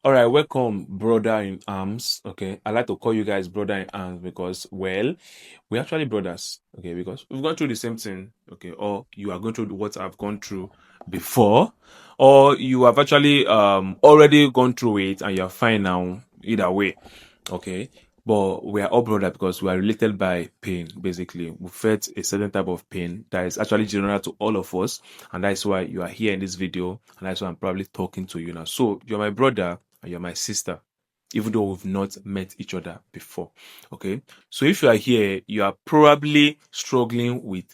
All right, welcome, brother in arms. Okay, I like to call you guys brother in arms because, well, we're actually brothers. Okay, because we've gone through the same thing. Okay, or you are going through what I've gone through before, or you have actually already gone through it and you're fine now. Either way, okay. But we are all brothers because we are related by pain. Basically, we felt a certain type of pain that is actually general to all of us, and that's why you are here in this video, and that's why I'm probably talking to you now. So you're my brother and you're my sister, even though we've not met each other before. Okay. So if you are here, you are probably struggling with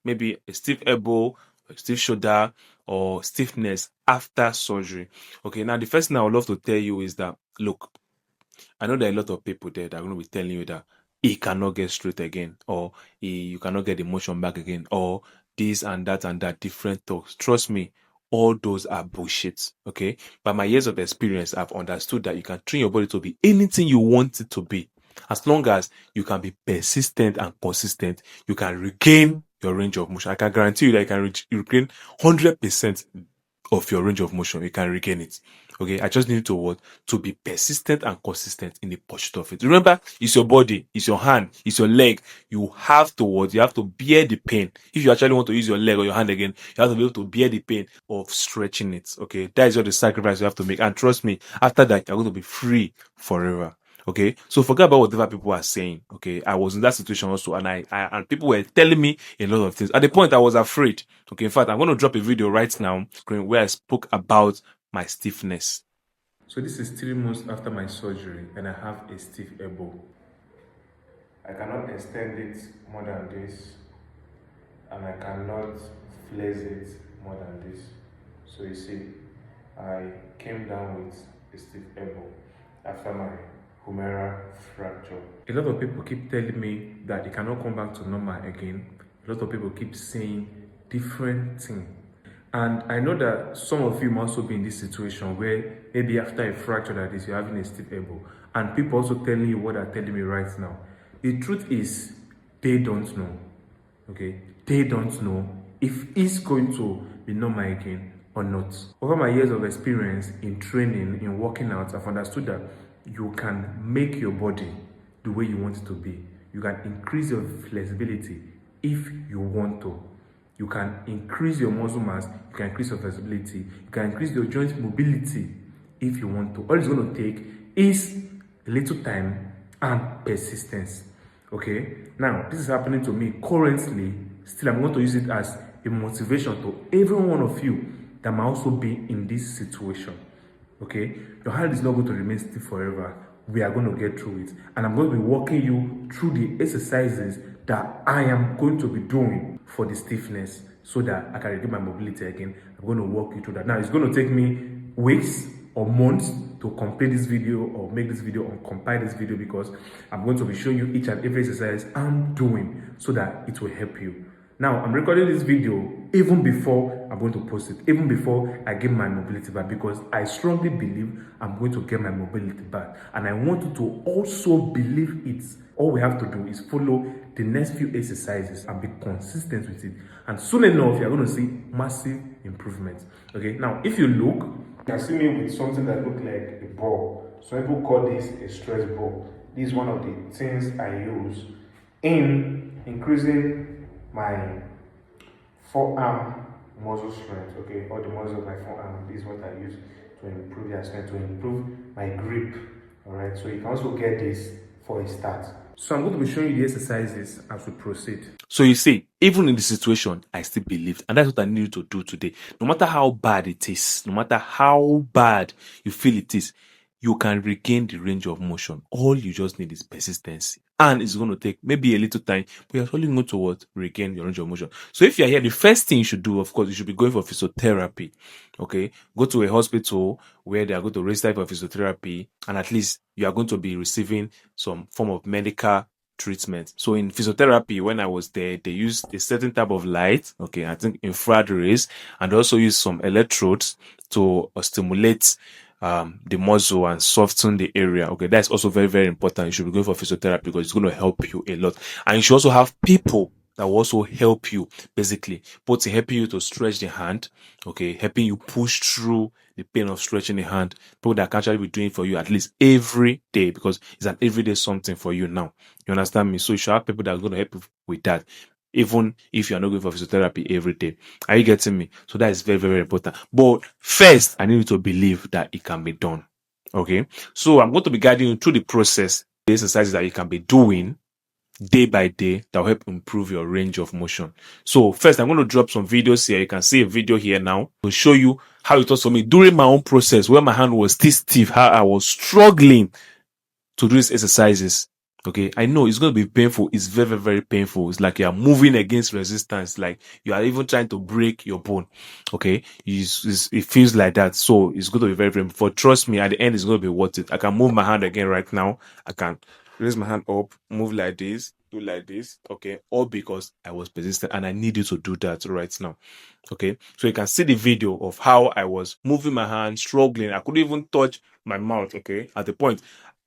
maybe a stiff elbow, a stiff shoulder, or stiffness after surgery. Okay. Now, the first thing I would love to tell you is that, look, I know there are a lot of people there that are going to be telling you that he cannot get straight again, or you cannot get the motion back again, or this and that different talks. Trust me, all those are bullshit. Okay. By my years of experience, I've understood that you can train your body to be anything you want it to be. As long as you can be persistent and consistent, you can regain your range of motion. I can guarantee you that you can regain 100% of your range of motion. You can regain it. Okay, I just need to what? To be persistent and consistent in the pursuit of it. Remember, it's your body, it's your hand, it's your leg. You have to what? You have to bear the pain. If you actually want to use your leg or your hand again, you have to be able to bear the pain of stretching it. Okay, that is all the sacrifice you have to make. And trust me, after that, you're going to be free forever. Okay, so forget about whatever people are saying. Okay, I was in that situation also, and and people were telling me a lot of things. At the point, I was afraid. Okay, in fact, I'm going to drop a video right now where I spoke about my stiffness. So this is 3 months after my surgery, and I have a stiff elbow. I cannot extend it more than this, and I cannot flex it more than this. So you see, I came down with a stiff elbow after my humeral fracture. A lot of people keep telling me that it cannot come back to normal again. A lot of people keep saying different things. And I know that some of you must also be in this situation where maybe after a fracture like this, you're having a stiff elbow. And people also telling you what they're telling me right now. The truth is, they don't know. Okay? They don't know if it's going to be normal again or not. Over my years of experience in training, in working out, I've understood that you can make your body the way you want it to be. You can increase your flexibility if you want to. You can increase your muscle mass, you can increase your flexibility, you can increase your joint mobility if you want to. All it's going to take is a little time and persistence. Okay, now this is happening to me currently. Still, I'm going to use it as a motivation to every one of you that might also be in this situation. Okay, your hand is not going to remain stiff forever. We are going to get through it, and I'm going to be walking you through the exercises that I am going to be doing for the stiffness so that I can regain my mobility again. I'm going to walk you through that. Now, it's going to take me weeks or months to complete this video or make this video or compile this video, because I'm going to be showing you each and every exercise I'm doing so that it will help you. Now, I'm recording this video even before I'm going to post it, even before I get my mobility back, because I strongly believe I'm going to get my mobility back. And I want you to also believe it. All we have to do is follow the next few exercises and be consistent with it. And soon enough, you're going to see massive improvements. Okay, now, if you look, you can see me with something that looks like a ball. Some people call this a stress ball. This is one of the things I use in increasing my forearm muscle strength, okay, or the muscle of my forearm. This is what I use to improve their strength, to improve my grip. All right, so you can also get this for a start. So I'm going to be showing you the exercises as we proceed. So you see, even in the situation, I still believed, and that's what I need you to do today. No matter how bad it is, no matter how bad you feel it is, you can regain the range of motion. All you just need is persistency. And it's going to take maybe a little time, but you're only going to what? Regain your range of motion. So if you're here, the first thing you should do, of course, you should be going for physiotherapy. Okay? Go to a hospital where they are going to raise type of physiotherapy, and at least you are going to be receiving some form of medical treatment. So in physiotherapy, when I was there, they used a certain type of light, okay, I think infrared rays, and also use some electrodes to stimulate the muscle and soften the area. Okay, that's also very, very important. You should be going for physiotherapy because it's going to help you a lot. And you should also have people that will also help you, basically, both in helping you to stretch the hand, okay, helping you push through the pain of stretching the hand. People that can actually be doing it for you at least every day, because it's an everyday something for you now. You understand me? So you should have people that are going to help you with that, even if you are not going for physiotherapy every day. Are you getting me? So that is very, very important. But first, I need you to believe that it can be done. Okay. So I'm going to be guiding you through the process, the exercises that you can be doing day by day that will help improve your range of motion. So first, I'm going to drop some videos here. You can see a video here now to show you how it was for me during my own process, where my hand was still stiff, how I was struggling to do these exercises. Okay, I know it's going to be painful. It's very, very, very painful. It's like you are moving against resistance, like you are even trying to break your bone. Okay, it feels like that. So it's going to be very, very painful. Trust me, at the end, it's going to be worth it. I can move my hand again right now. I can raise my hand up, move like this, do like this. Okay, all because I was persistent, and I need you to do that right now. Okay, so you can see the video of how I was moving my hand, struggling. I couldn't even touch my mouth. Okay, at the point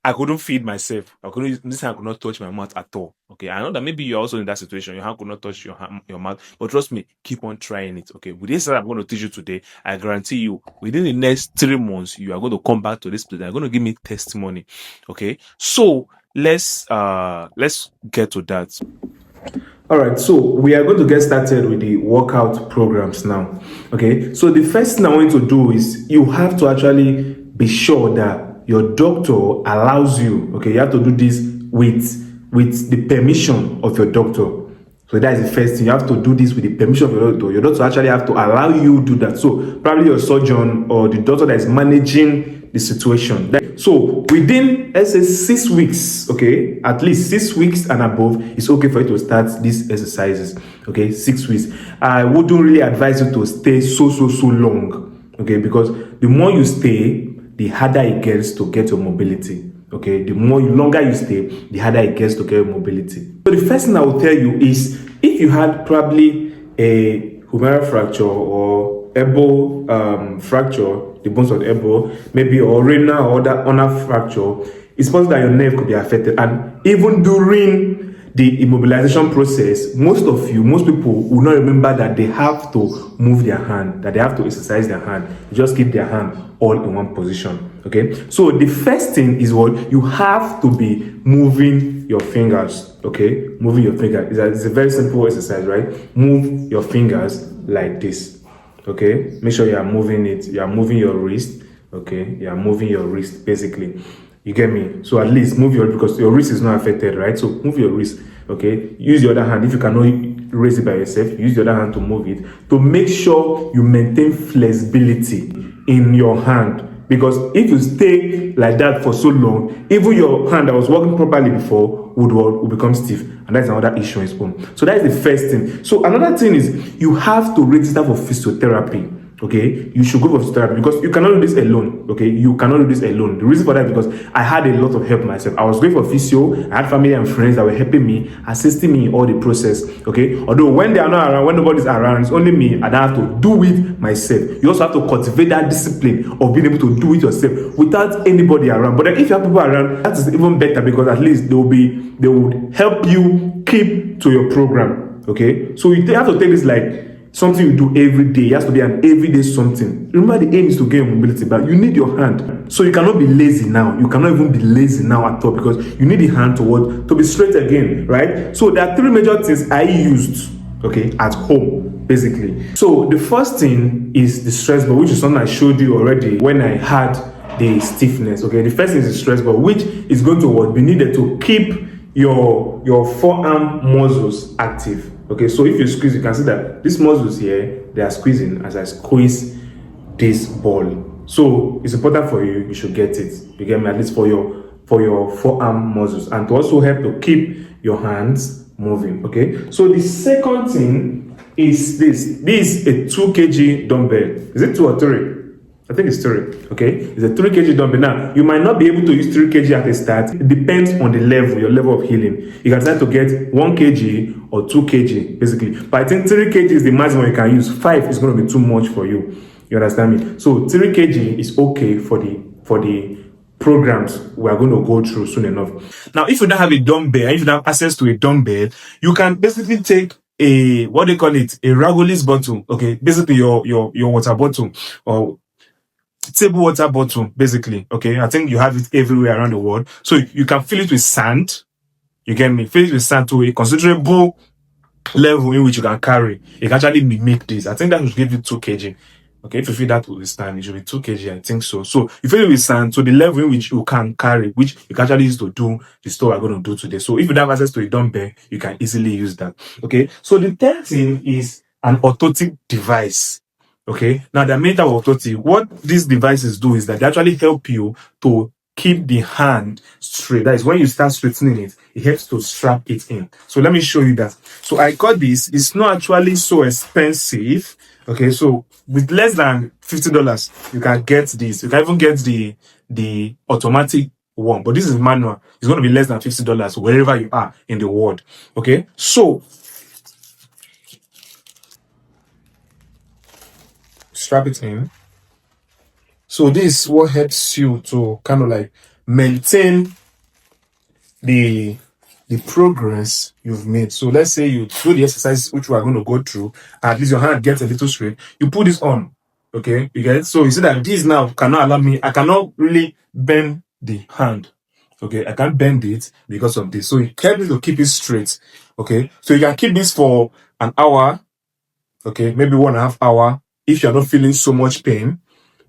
I couldn't feed myself. This hand could not touch my mouth at all. Okay, I know that maybe you're also in that situation. Your hand could not touch your mouth, but trust me, keep on trying it. Okay, with this that I'm going to teach you today, I guarantee you, within the next 3 months, you are going to come back to this place. You're going to give me testimony. Okay, so let's get to that. All right, so we are going to get started with the workout programs now. Okay, so the first thing I want you to do is you have to actually be sure that your doctor allows you. Okay, you have to do this with the permission of your doctor. So that is the first thing. You have to do this with the permission of your doctor. Your doctor actually have to allow you to do that. So probably your surgeon or the doctor that is managing the situation. So within, let's say, 6 weeks, okay, at least 6 weeks and above, it's okay for you to start these exercises. Okay, 6 weeks. I wouldn't really advise you to stay so long. Okay, because the more you stay, the harder it gets to get your mobility. Okay, the longer you stay, the harder it gets to get your mobility. So the first thing I will tell you is, if you had probably a humeral fracture or elbow fracture, the bones of the elbow, maybe or renal or other ulnar fracture, it's possible that your nerve could be affected. And even during the immobilization process, most people will not remember that they have to move their hand, that they have to exercise their hand. They just keep their hand all in one position. Okay, so the first thing is what you have to be moving your fingers. Okay, moving your fingers. It's a very simple exercise, right? Move your fingers like this. Okay, make sure you are moving it. You are moving your wrist. Okay, you are moving your wrist basically. You get me? So at least move because your wrist is not affected, right? So move your wrist. Okay, use the other hand. If you cannot raise it by yourself, use the other hand to move it, to make sure you maintain flexibility in your hand. Because if you stay like that for so long, even your hand that was working properly before would become stiff, and that's another issue on its own. So that is the first thing. So another thing is, you have to register for physiotherapy. Okay, you should go for physiotherapy, because you cannot do this alone. Okay, you cannot do this alone. The reason for that is because I had a lot of help myself. I was going for physio. I had family and friends that were helping me, assisting me in all the process. Okay, although when they are not around, when nobody's around, it's only me, and I have to do it myself. You also have to cultivate that discipline of being able to do it yourself without anybody around. But then if you have people around, that is even better, because at least they would help you keep to your program. Okay, so you have to take this like something you do every day. It has to be an everyday something. Remember, the aim is to gain mobility, but you need your hand. So you cannot be lazy now. You cannot even be lazy now at all, because you need the hand to be straight again, right? So there are 3 major things I used, okay, at home, basically. So the first thing is the stress ball, which is something I showed you already when I had the stiffness. Okay, the first thing is the stress ball, which is going to be needed to keep your forearm muscles active. Okay, so if you squeeze, you can see that these muscles here, they are squeezing as I squeeze this ball. So it's important for you. You should get it. You get me? At least for your forearm muscles, and to also help to keep your hands moving. Okay. So the second thing is this. This is a 2 kg dumbbell. Is it 2 or 3? I think it's 3. Okay, it's a 3 kg dumbbell. Now, you might not be able to use 3 kg at the start. It depends on the level, your level of healing. You can start to get 1 kg or 2 kg, basically. But I think 3 kg is the maximum you can use. 5 is going to be too much for you. You understand me? So 3 kg is okay for the programs we are going to go through soon enough. Now, if you don't have a dumbbell, if you don't have access to a dumbbell, you can basically take a, what they call it, a Ragolis bottle. Okay, basically your water bottle or table water bottle, basically. Okay, I think you have it everywhere around the world. So you can fill it with sand. You get me? Fill it with sand to a considerable level in which you can carry. You can actually mimic this. I think that should give you 2 kg. Okay, if you feel that will stand, it should be 2 kg. I think so. So you fill it with sand to the level in which you can carry, which you can actually use to do the stuff we're going to do today. So if you don't have access to a dumbbell, you can easily use that. Okay. So the third thing is an orthotic device. Okay. Now the main type of orthotic, what these devices do is that they actually help you to keep the hand straight. That is, when you start straightening it, it helps to strap it in. So let me show you that. So I got this. It's not actually so expensive. Okay, so with less than $50, you can get this. You can even get the automatic one, but this is manual. It's going to be less than $50 wherever you are in the world. Okay, so strap it in. So this is what helps you to kind of like maintain the progress you've made. So let's say you do the exercise which we are going to go through, at least your hand gets a little straight. You put this on, okay? You get it? So you see that this now cannot allow me, I cannot really bend the hand, okay? I can't bend it because of this. So it helps me to keep it straight, okay? So you can keep this for an hour, okay? Maybe 1.5 hours if you're not feeling so much pain.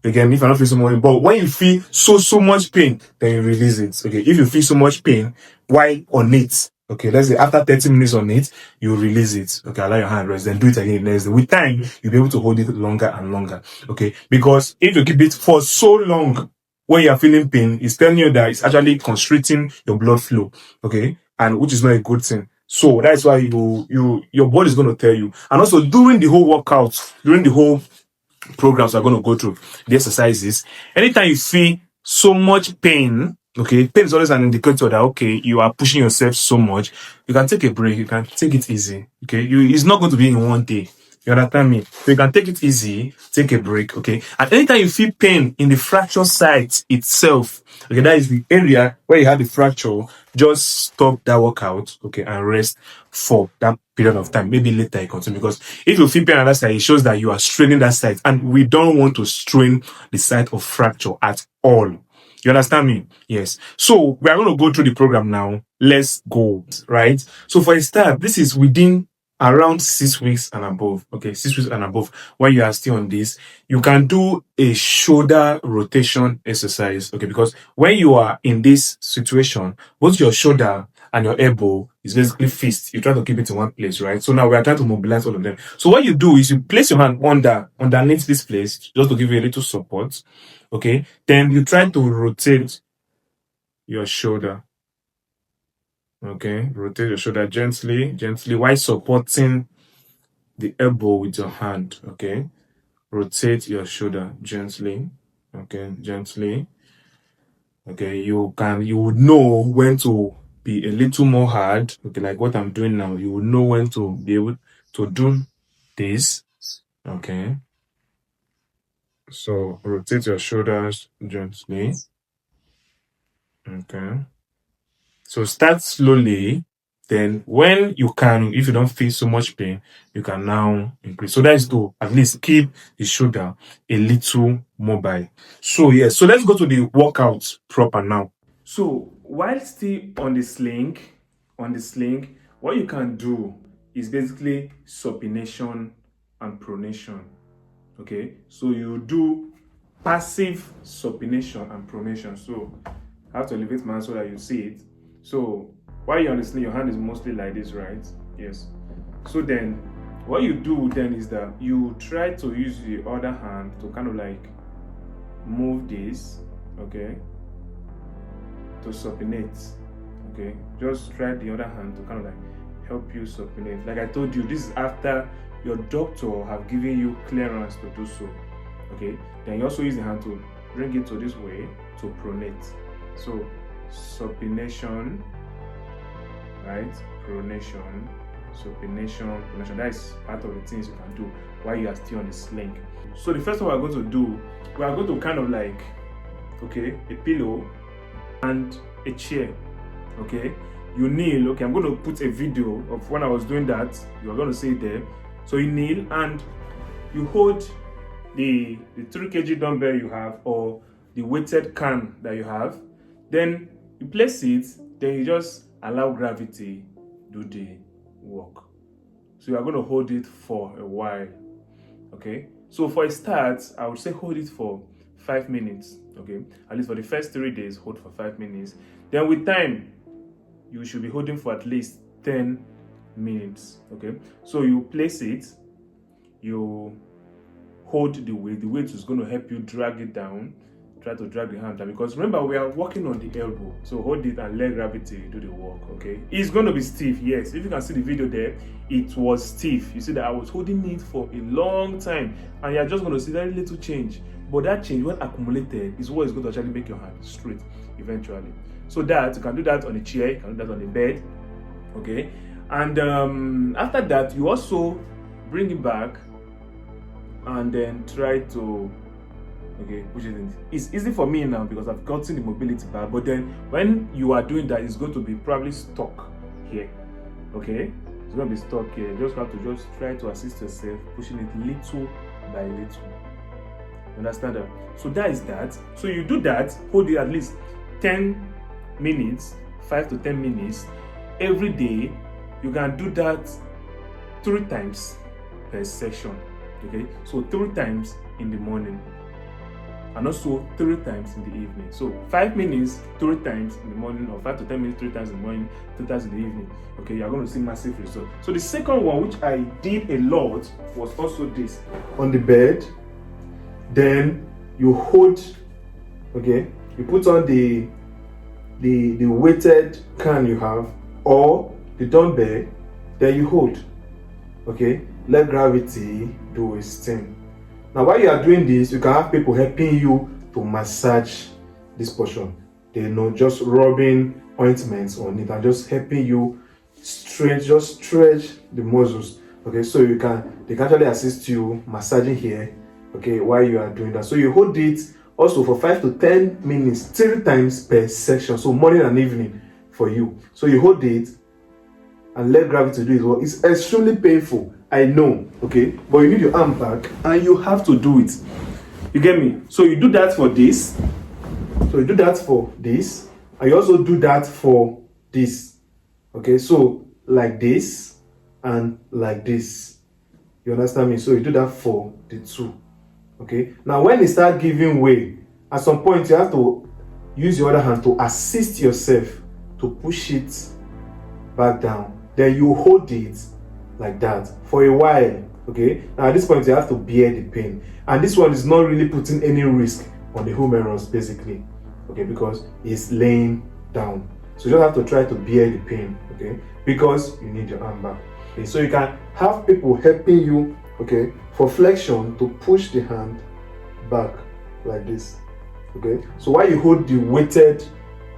Again, if I don't feel so much, but when you feel so much pain, then you release it. Okay, if you feel so much pain while on it, okay, let's say after 30 minutes on it, you release it. Okay, allow your hand rest, then do it again next day. With time, you'll be able to hold it longer and longer. Okay, because if you keep it for so long, when you're feeling pain, it's telling you that it's actually constricting your blood flow. Okay, and which is not a good thing. So that's why your body is going to tell you. And also during the whole workout, during the whole programs are going to go through, the exercises, anytime you feel so much pain, okay, pain is always an indicator that, okay, you are pushing yourself so much. You can take a break, you can take it easy. Okay, it's not going to be in one day. You understand me? So you can take it easy, take a break, okay? And anytime you feel pain in the fracture site itself, okay, that is the area where you had the fracture, just stop that workout, okay, and rest for that period of time. Maybe later you continue, because if you feel pain on that side, it shows that you are straining that site, and we don't want to strain the site of fracture at all. You understand me? Yes. So we are going to go through the program now. Let's go, right? So for a start, this is within around 6 weeks and above. Okay, 6 weeks and above. When you are still on this, you can do a shoulder rotation exercise. Okay, because when you are in this situation, both your shoulder and your elbow is basically fixed. You try to keep it in one place, right? So now we are trying to mobilize all of them. So what you do is you place your hand underneath this place, just to give you a little support. Okay, then you try to rotate your shoulder. Okay, rotate your shoulder gently while supporting the elbow with your hand. Okay, rotate your shoulder gently. Okay, gently. Okay, you would know when to be a little more hard. Okay, like what I'm doing now, you will know when to be able to do this. Okay, so rotate your shoulders gently. Okay, so start slowly. Then when you can, if you don't feel so much pain, you can now increase. So that is to at least keep the shoulder a little mobile. So yes, so let's go to the workout proper now. So while still on the sling, what you can do is basically supination and pronation. Okay, so you do passive supination and pronation. So I have to elevate my hand so that you see it. So while you're on the sling, your hand is mostly like this, right? Yes. So then what you do then is that you try to use the other hand to kind of like move this, okay, to supinate. Okay, just try the other hand to kind of like help you supinate. Like I told you, this is after your doctor have given you clearance to do so. Okay, then you also use the hand to bring it to this way to pronate. So supination, right? Pronation, supination, pronation. That is part of the things you can do while you are still on the sling. So the first one we're going to do, we are going to kind of like, okay, a pillow and a chair. Okay, you kneel. Okay, I'm going to put a video of when I was doing that. You're going to see it there. So you kneel and you hold the 3 kg dumbbell you have, or the weighted can that you have. Then you place it, then you just allow gravity do the work. So you are going to hold it for a while. Okay, so for a start, I would say hold it for 5 minutes. Okay, at least for the first 3 days, hold for 5 minutes. Then with time, you should be holding for at least 10 minutes. Okay, so you place it, you hold the weight is going to help you drag it down. Try to drag the hand down, because remember, we are working on the elbow, so hold it and let gravity do the work. Okay, it's going to be stiff. Yes, if you can see the video there, it was stiff. You see that I was holding it for a long time, and you're just going to see very little change, but that change, when accumulated, is what is going to actually make your hand straight eventually. So that you can do that on a chair, you can do that on the bed. Okay, and after that, you also bring it back and then try to push it in. It's easy for me now because I've gotten the mobility back, but then when you are doing that, it's going to be probably stuck here. Okay, it's going to be stuck here. You just have to just try to assist yourself, pushing it little by little. You understand that? So that is that. So you do that, hold it at least 10 minutes, 5 to 10 minutes every day. You can do that 3 times per session. Okay, so 3 times in the morning, and also 3 times in the evening. So 5 minutes 3 times in the morning, or 5 to 10 minutes 3 times in the morning, 3 times in the evening. Okay, you're going to see massive results. So the second one, which I did a lot, was also this. On the bed, then you hold, okay, you put on the weighted can you have, or the dumbbell, then you hold. Okay, let gravity do its thing. Now, while you are doing this, you can have people helping you to massage this portion. They know, just rubbing ointments on it and just helping you stretch the muscles. Okay, so they can actually assist you massaging here. Okay, while you are doing that. So you hold it also for 5 to 10 minutes, 3 times per section. So morning and evening for you. So you hold it and let gravity do its work. It's extremely painful, I know, okay, but you need your arm back and you have to do it. You get me? So you do that for this. So you do that for this, and you also do that for this. Okay, so like this and like this. You understand me? So you do that for the 2. Okay. Now when it starts giving way, at some point you have to use your other hand to assist yourself to push it back down. Then you hold it like that for a while. Okay, now at this point you have to bear the pain, and this one is not really putting any risk on the humerus basically, okay, because it's laying down. So you just have to try to bear the pain, okay, because you need your arm back. Okay, so you can have people helping you, okay, for flexion, to push the hand back like this. Okay, so while you hold the weighted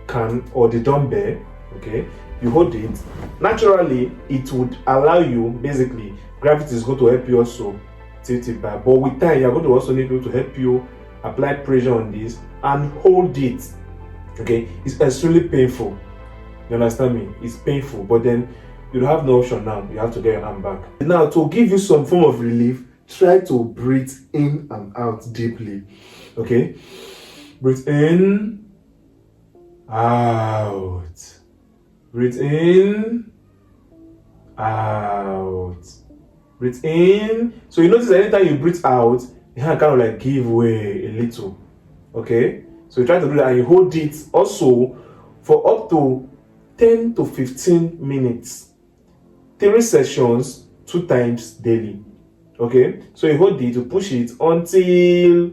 can or the dumbbell, okay, you hold it, naturally it would allow you, basically gravity is going to help you also tilt it back, but with time you're going to also need people to help you apply pressure on this and hold it. Okay, it's extremely painful, you understand me? It's painful, but then you have no option now. You have to get your arm back. Now, to give you some form of relief, try to breathe in and out deeply. Okay, breathe in, out. Breathe in, out. Breathe in. So you notice that anytime you breathe out, you hand kind of like give way a little. Okay, so you try to do that and you hold it also for up to 10 to 15 minutes. 3 sessions, 2 times daily. Okay, so you hold it, you push it until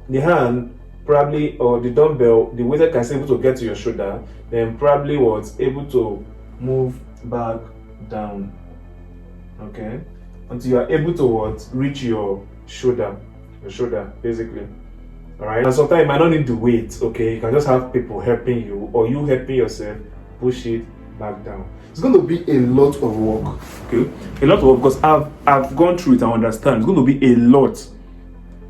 the hand probably, or the dumbbell, the weighted can be able to get to your shoulder, then probably was able to move back down. Okay, until you are able to reach your shoulder basically. All right, and sometimes you might not need the weight. Okay, you can just have people helping you, or you helping yourself push it back down. It's going to be a lot of work. Okay, a lot of work, because I've gone through it. I understand it's going to be a lot.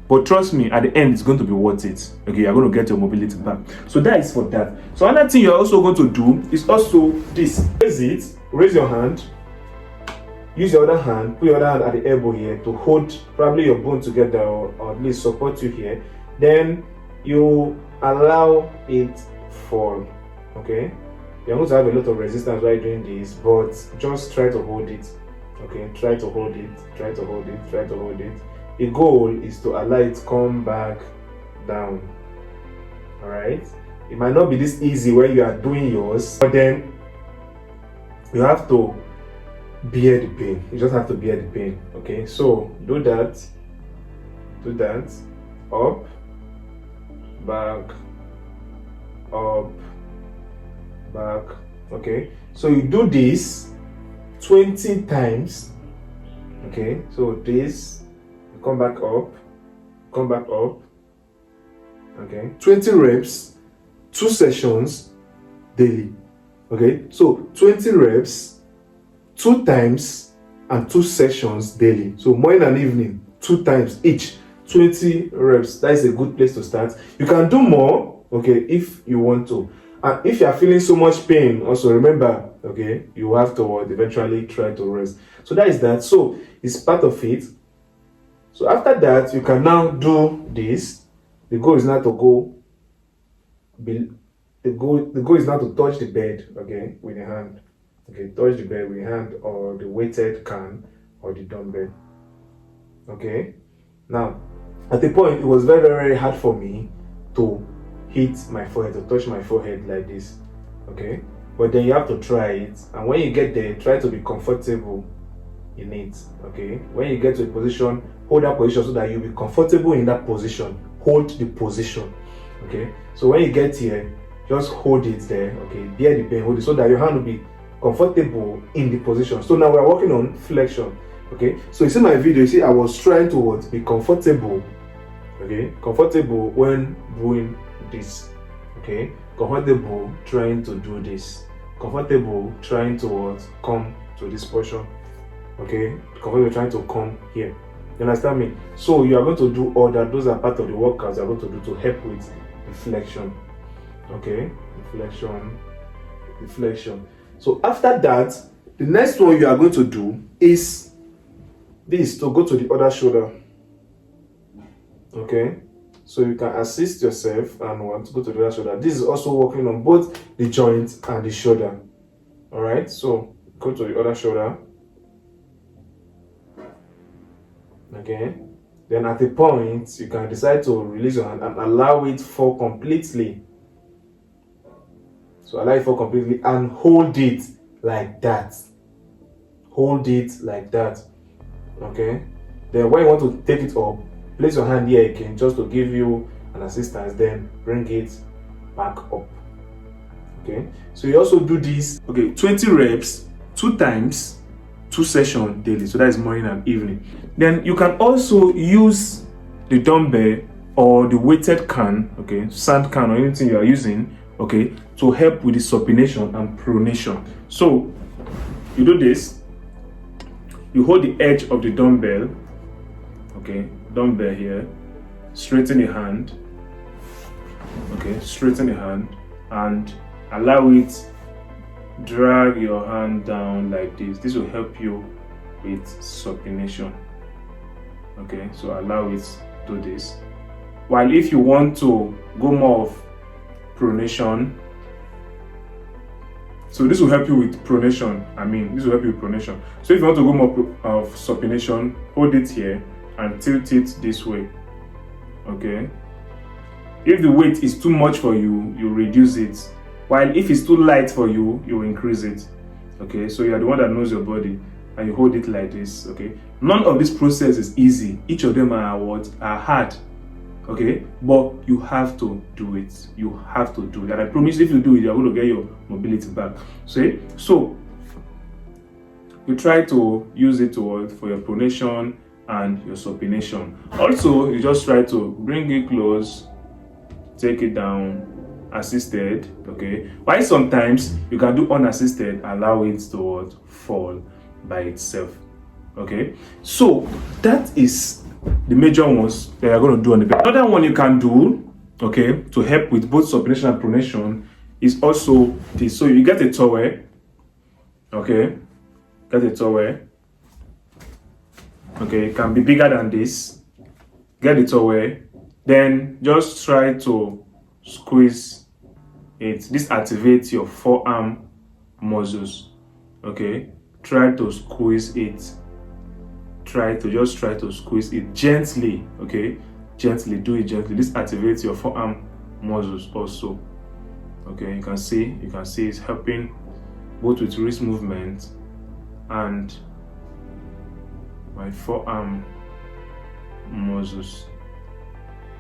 But trust me, at the end, it's going to be worth it. Okay, you're going to get your mobility back. So that is for that. So another thing you're also going to do is also this. Raise your hand. Use your other hand, put your other hand at the elbow here to hold probably your bone together, or at least support you here. Then you allow it fall. Okay, you're going to have a lot of resistance while doing this, but just try to hold it. Okay, try to hold it, try to hold it, try to hold it. The goal is to allow it come back down. All right, it might not be this easy when you are doing yours, but then you have to bear the pain. You just have to bear the pain. Okay, so do that, up, back, up, back. Okay, so you do this 20 times. Okay, so this, come back up, come back up. Okay, 20 reps, 2 sessions daily. Okay, so 20 reps, 2 times, and 2 sessions daily. So morning and evening, 2 times each, 20 reps. That is a good place to start. You can do more, okay, if you want to. And if you are feeling so much pain, also remember, okay, you have to eventually try to rest. So that is that. So it's part of it. So after that, you can now do this. The goal is not to go. The goal is not to touch the bed, okay, with the hand. Okay, touch the bed with your hand or the weighted can or the dumbbell. Okay, now at the point it was very, very hard for me to hit my forehead, to touch my forehead like this. Okay, but then you have to try it, and when you get there, try to be comfortable in it. Okay, when you get to a position, hold that position so that you'll be comfortable in that position. Hold the position. Okay, so when you get here, just hold it there. Okay, bear the pain, hold it so that your hand will be comfortable in the position. So now we're working on flexion. Okay, so you see my video, you see I was trying to be comfortable. Okay, comfortable when doing this. Okay, comfortable trying to do this, comfortable trying to come to this portion. Okay, comfortable trying to come here. You understand me? So you are going to do all that. Those are part of the workouts you are going to do to help with deflection. Okay, deflection. So after that, the next one you are going to do is this, to go to the other shoulder. Okay, so you can assist yourself and want to go to the other shoulder. This is also working on both the joint and the shoulder. All right, so go to the other shoulder. Okay, then at a point you can decide to release your hand and allow it fall completely. So allow it fall completely and hold it like that. Hold it like that. Okay, then when you want to take it up, place your hand here again just to give you an assistance, then bring it back up. Okay, so you also do this. Okay, 20 reps, 2 times, 2 sessions daily. So that is morning and evening. Then you can also use the dumbbell or the weighted can, okay, sand can or anything you are using, okay, to help with the supination and pronation. So you do this. You hold the edge of the dumbbell, okay, dumbbell here, straighten the hand, okay, straighten the hand, and allow it, drag your hand down like this. This will help you with supination. Okay, so allow it to do this. While if you want to go more of pronation, so this will help you with pronation. This will help you with pronation. So if you want to go more of supination, hold it here and tilt it this way. Okay, if the weight is too much for you, you reduce it, while if it's too light for you, you increase it. Okay, so you are the one that knows your body, and you hold it like this. Okay, none of this process is easy. Each of them are hard. Okay, but you have to do it. You have to do that. I promise if you do it, you're going to get your mobility back. So you try to use it for your pronation and your supination. Also, you just try to bring it close, take it down, assisted. Okay, while sometimes you can do unassisted, allow it to fall by itself. Okay, so that is the major ones that you're going to do on the bed. Another one you can do, okay, to help with both supination and pronation is also this. So you get a towel, okay, get a towel, okay, it can be bigger than this. Get the towel, then just try to squeeze it. This activates your forearm muscles, okay. Try to squeeze it. Try to squeeze it gently, okay, gently. Do it gently. This activates your forearm muscles also, okay. You can see it's helping both with wrist movement and my forearm muscles,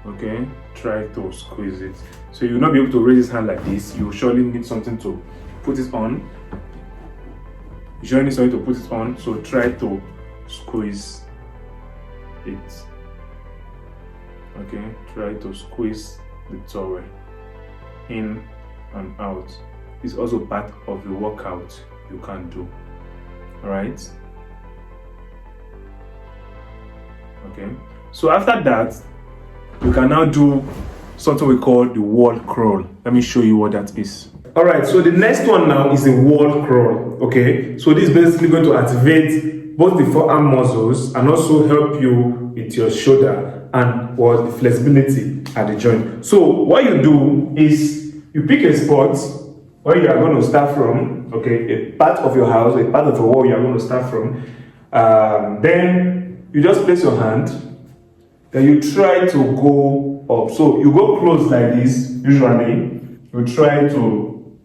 okay. Try to squeeze it. So you'll not be able to raise his hand like this. You surely need something to put it on. You surely need something to put it on. So try to squeeze it, okay. Try to squeeze the towel in and out. It's also part of the workout you can do. All right, okay. So after that, you can now do something we call the wall crawl. Let me show you what that is. All right, so the next one now is the wall crawl, okay. So this is basically going to activate both the forearm muscles and also help you with your shoulder and the flexibility at the joint. So what you do is you pick a spot where you are going to start from, okay, a part of your house, a part of the wall you are going to start from. Then you just place your hand, then you try to go up. So you go close like this, usually. You try to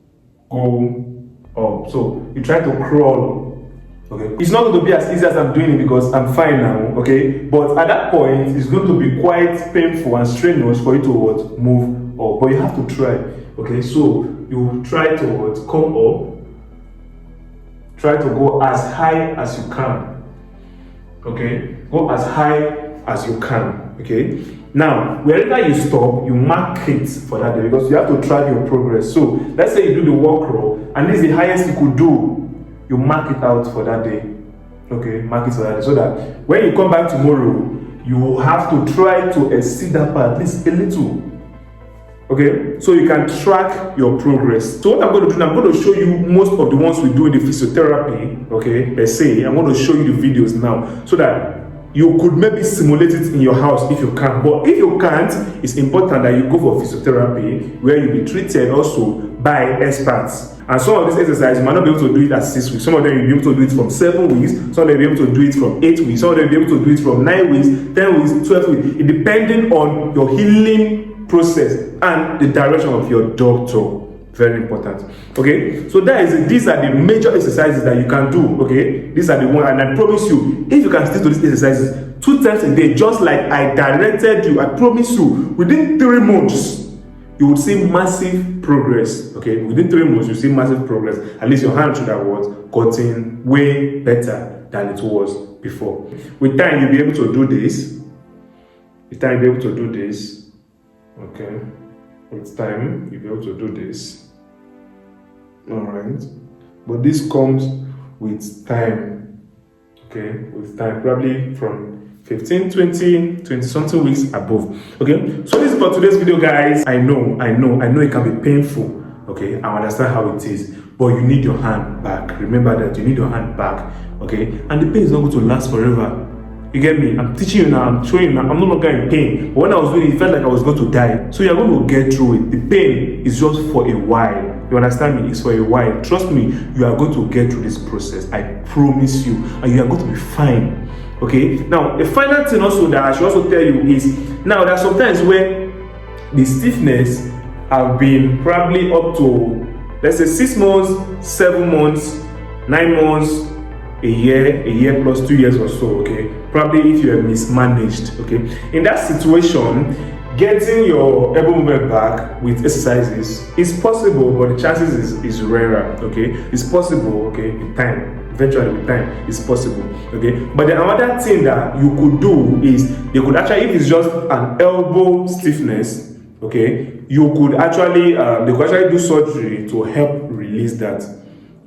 go up. So you try to crawl. Okay. It's not going to be as easy as I'm doing it because I'm fine now, okay? But at that point, it's going to be quite painful and strenuous for you to move up. But you have to try, okay? So you try to come up. Try to go as high as you can, okay? Go as high as you can, okay? Now, wherever you stop, you mark it for that day because you have to track your progress. So let's say you do the walk row and this is the highest you could do. You mark it out for that day, okay? Mark it for that day so that when you come back tomorrow, you have to try to exceed that part at least a little, okay? So you can track your progress. So what I'm going to do now, I'm going to show you most of the ones we do in the physiotherapy, okay, per se. I'm going to show you the videos now so that you could maybe simulate it in your house if you can. But if you can't, it's important that you go for physiotherapy where you'll be treated also by experts. And some of these exercises, you might not be able to do it at 6 weeks. Some of them you'll be able to do it from 7 weeks. Some of them you'll be able to do it from 8 weeks. Some of them you'll be able to do it from 9 weeks, 10 weeks, 12 weeks. It depending on your healing process and the direction of your doctor. Very important. Okay, so these are the major exercises that you can do. Okay, these are the ones, and I promise you, if you can stick to these exercises 2 times a day, just like I directed you, I promise you, within 3 months, you will see massive progress. Okay, within 3 months, you see massive progress. At least your hand should have gotten way better than it was before. With time, you'll be able to do this. With time, you'll be able to do this. Okay. With time, you'll be able to do this. Alright. But this comes with time. Okay, with time. Probably from 15, 20 something weeks above. Okay. So this is for today's video, guys. I know it can be painful. Okay, I understand how it is. But you need your hand back. Remember that you need your hand back. Okay, and the pain is not going to last forever. You get me? I'm teaching you now, I'm showing you now, I'm no longer in pain. But when I was doing it, it felt like I was going to die. So you're going to get through it. The pain is just for a while. You understand me? It's for a while. Trust me, you are going to get through this process. I promise you. And you are going to be fine. Okay? Now, the final thing also that I should also tell you is, now there are sometimes where the stiffness have been probably up to, let's say 6 months, 7 months, 9 months, a year plus 2 years or so, okay? Probably if you are mismanaged, okay? In that situation, getting your elbow movement back with exercises is possible, but the chances is rarer, okay? It's possible, okay, with time. Eventually with time, it's possible, okay? But the another thing that you could do is, you could actually, if it's just an elbow stiffness, okay, you could actually, they could actually do surgery to help release that.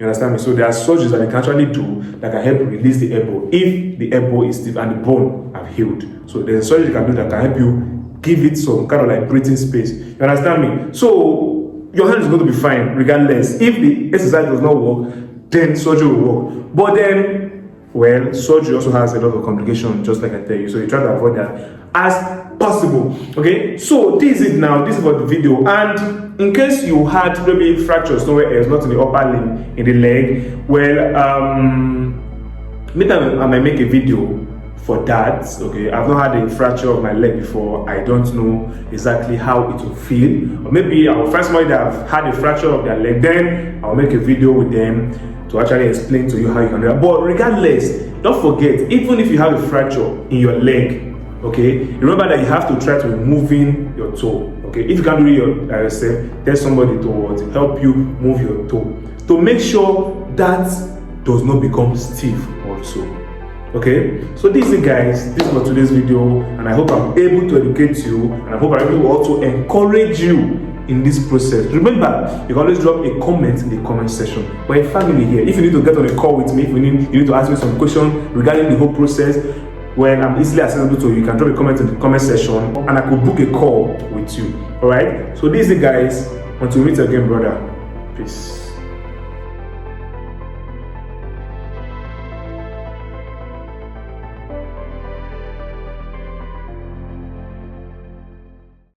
You understand me? So there are surgeries that you can actually do that can help release the elbow if the elbow is stiff and the bone have healed. So there's a surgery you can do that can help you give it some kind of like breathing space. You understand me? So your hand is going to be fine regardless. If the exercise does not work, then surgery will work. But then, well, surgery also has a lot of complications, just like I tell you. So you try to avoid that as possible. Okay, so this is it now. This is for the video. And in case you had maybe fracture somewhere else, not in the upper limb, in the leg, well, maybe I might make a video for that. Okay, I've not had a fracture of my leg before. I don't know exactly how it will feel. Or maybe I will find somebody that have had a fracture of their leg, then I'll make a video with them to actually explain to you how you can do that. But regardless, don't forget, even if you have a fracture in your leg, okay, remember that you have to try to removing your toe. Okay, if you can't do it yourself, there's somebody to help you move your toe to make sure that does not become stiff also. Okay, so this is it, guys. This is for today's video, and I hope I'm able to educate you, and I hope I'm able to also encourage you in this process. Remember, you can always drop a comment in the comment section. We're a family here. If you need to get on a call with me, if you need to ask me some questions regarding the whole process, well, I'm easily accessible to you. You can drop a comment in the comment section, and I could book a call with you. All right. So this is it, guys. Until we meet again, brother. Peace.